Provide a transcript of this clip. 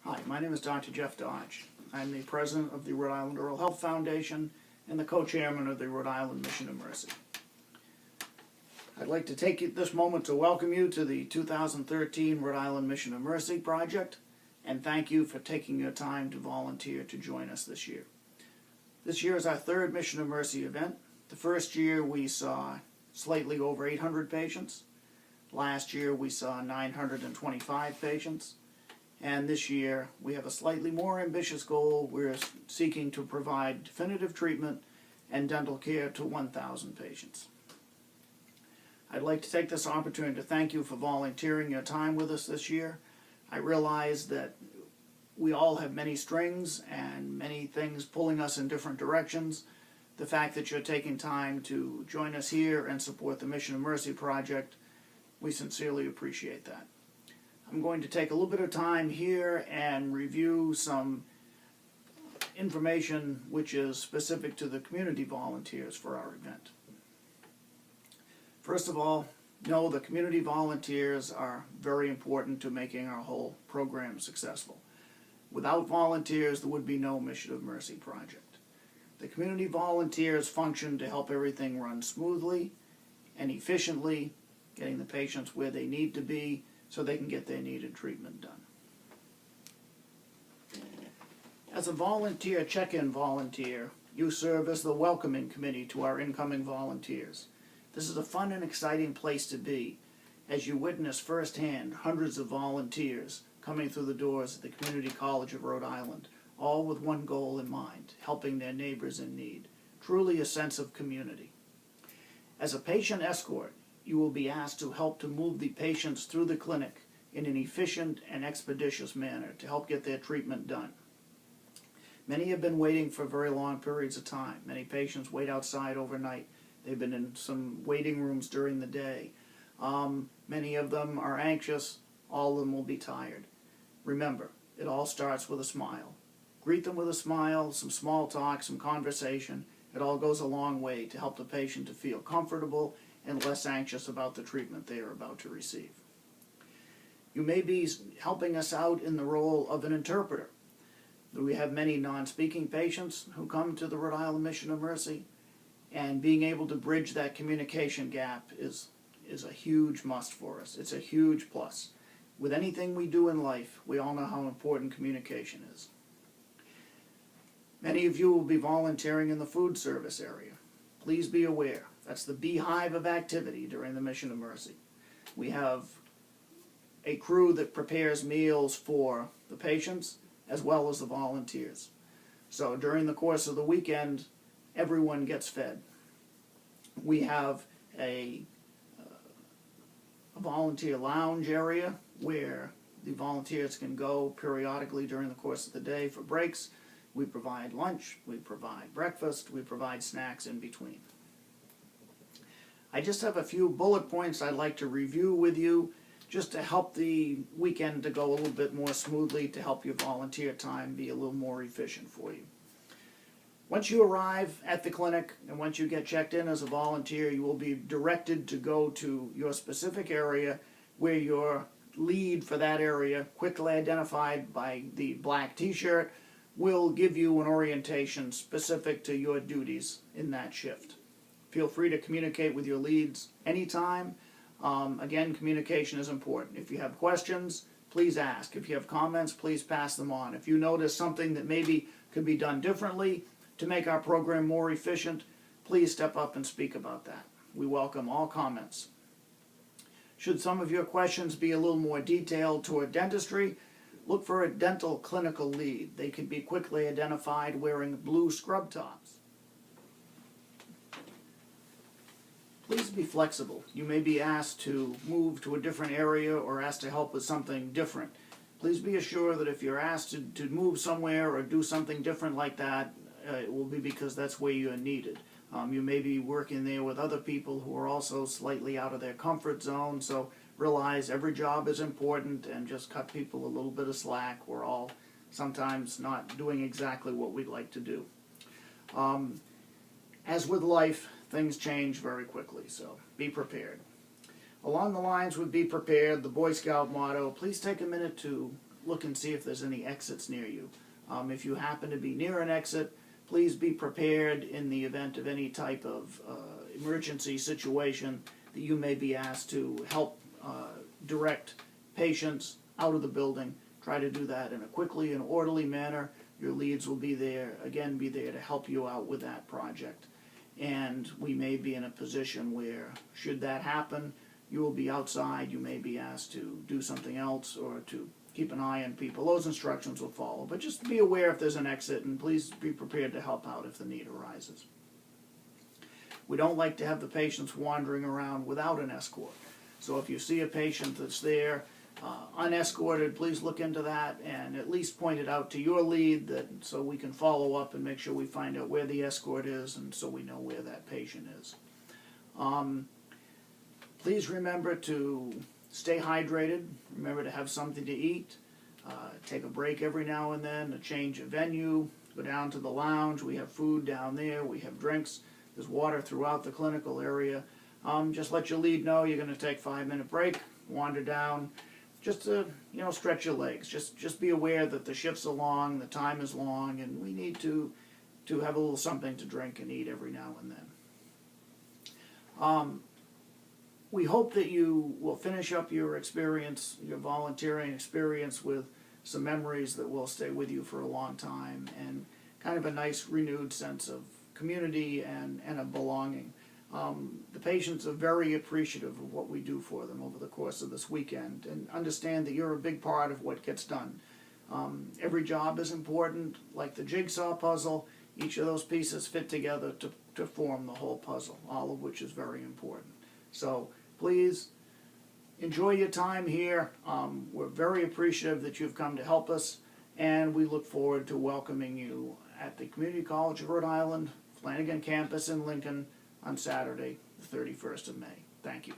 Hi, my name is Dr. Jeff Dodge. I'm the president of the Rhode Island Oral Health Foundation and the co-chairman of the Rhode Island Mission of Mercy. I'd like to take this moment to welcome you to the 2013 Rhode Island Mission of Mercy project and thank you for taking your time to volunteer to join us this year. This year is our third Mission of Mercy event. The first year we saw slightly over 800 patients. Last year we saw 925 patients. And this year, we have a slightly more ambitious goal. We're seeking to provide definitive treatment and dental care to 1,000 patients. I'd like to take this opportunity to thank you for volunteering your time with us this year. I realize that we all have many strings and many things pulling us in different directions. The fact that you're taking time to join us here and support the Mission of Mercy project, we sincerely appreciate that. I'm going to take a little bit of time here and review some information which is specific to the community volunteers for our event. First of all, know the community volunteers are very important to making our whole program successful. Without volunteers, there would be no Mission of Mercy project. The community volunteers function to help everything run smoothly and efficiently, getting the patients where they need to be, so they can get their needed treatment done. As a volunteer, check-in volunteer, you serve as the welcoming committee to our incoming volunteers. This is a fun and exciting place to be as you witness firsthand hundreds of volunteers coming through the doors of the Community College of Rhode Island, all with one goal in mind, helping their neighbors in need. Truly a sense of community. As a patient escort, you will be asked to help to move the patients through the clinic in an efficient and expeditious manner to help get their treatment done. Many have been waiting for very long periods of time. Many patients wait outside overnight. They've been in some waiting rooms during the day. Many of them are anxious. All of them will be tired. Remember, it all starts with a smile. Greet them with a smile, some small talk, some conversation. It all goes a long way to help the patient to feel comfortable and less anxious about the treatment they are about to receive. You may be helping us out in the role of an interpreter. We have many non-speaking patients who come to the Rhode Island Mission of Mercy, and being able to bridge that communication gap is a huge must for us. It's a huge plus. With anything we do in life, we all know how important communication is. Many of you will be volunteering in the food service area. Please be aware. That's the beehive of activity during the Mission of Mercy. We have a crew that prepares meals for the patients as well as the volunteers. So during the course of the weekend, everyone gets fed. We have a volunteer lounge area where the volunteers can go periodically during the course of the day for breaks. We provide lunch, we provide breakfast, we provide snacks in between. I just have a few bullet points I'd like to review with you just to help the weekend to go a little bit more smoothly, to help your volunteer time be a little more efficient for you. Once you arrive at the clinic and once you get checked in as a volunteer, you will be directed to go to your specific area where your lead for that area, quickly identified by the black t-shirt, will give you an orientation specific to your duties in that shift. Feel free to communicate with your leads anytime. Again, communication is important. If you have questions, please ask. If you have comments, please pass them on. If you notice something that maybe could be done differently to make our program more efficient, please step up and speak about that. We welcome all comments. Should some of your questions be a little more detailed toward dentistry, look for a dental clinical lead. They can be quickly identified wearing blue scrub tops. Please be flexible. You may be asked to move to a different area or asked to help with something different. Please be assured that if you're asked to move somewhere or do something different like that, it will be because that's where you're needed. You may be working there with other people who are also slightly out of their comfort zone, so realize every job is important and just cut people a little bit of slack. We're all sometimes not doing exactly what we'd like to do. As with life, things change very quickly, so be prepared. Along the lines with Be Prepared, the Boy Scout motto, please take a minute to look and see if there's any exits near you. If you happen to be near an exit, please be prepared in the event of any type of emergency situation that you may be asked to help direct patients out of the building. Try to do that in a quickly and orderly manner. Your leads will be there, again, be there to help you out with that project. And we may be in a position where, should that happen, you will be outside, you may be asked to do something else or to keep an eye on people. Those instructions will follow. But just be aware if there's an exit, and please be prepared to help out if the need arises. We don't like to have the patients wandering around without an escort. So if you see a patient that's there unescorted, please look into that and at least point it out to your lead, so we can follow up and make sure we find out where the escort is, and so we know where that patient is. Please remember to stay hydrated. Remember to have something to eat. Take a break every now and then, a change of venue. Go down to the lounge. We have food down there. We have drinks. There's water throughout the clinical area. Just let your lead know you're going to take a 5-minute break. Wander down. Just to, stretch your legs. Just be aware that the shifts are long, the time is long, and we need to have a little something to drink and eat every now and then. We hope that you will finish up your experience, your volunteering experience, with some memories that will stay with you for a long time, and kind of a nice renewed sense of community and of belonging. The patients are very appreciative of what we do for them over the course of this weekend, and understand that you're a big part of what gets done. Every job is important, like the jigsaw puzzle. Each of those pieces fit together to form the whole puzzle, all of which is very important. So please enjoy your time here. We're very appreciative that you've come to help us, and we look forward to welcoming you at the Community College of Rhode Island, Flanagan campus in Lincoln, on Saturday, the 31st of May. Thank you.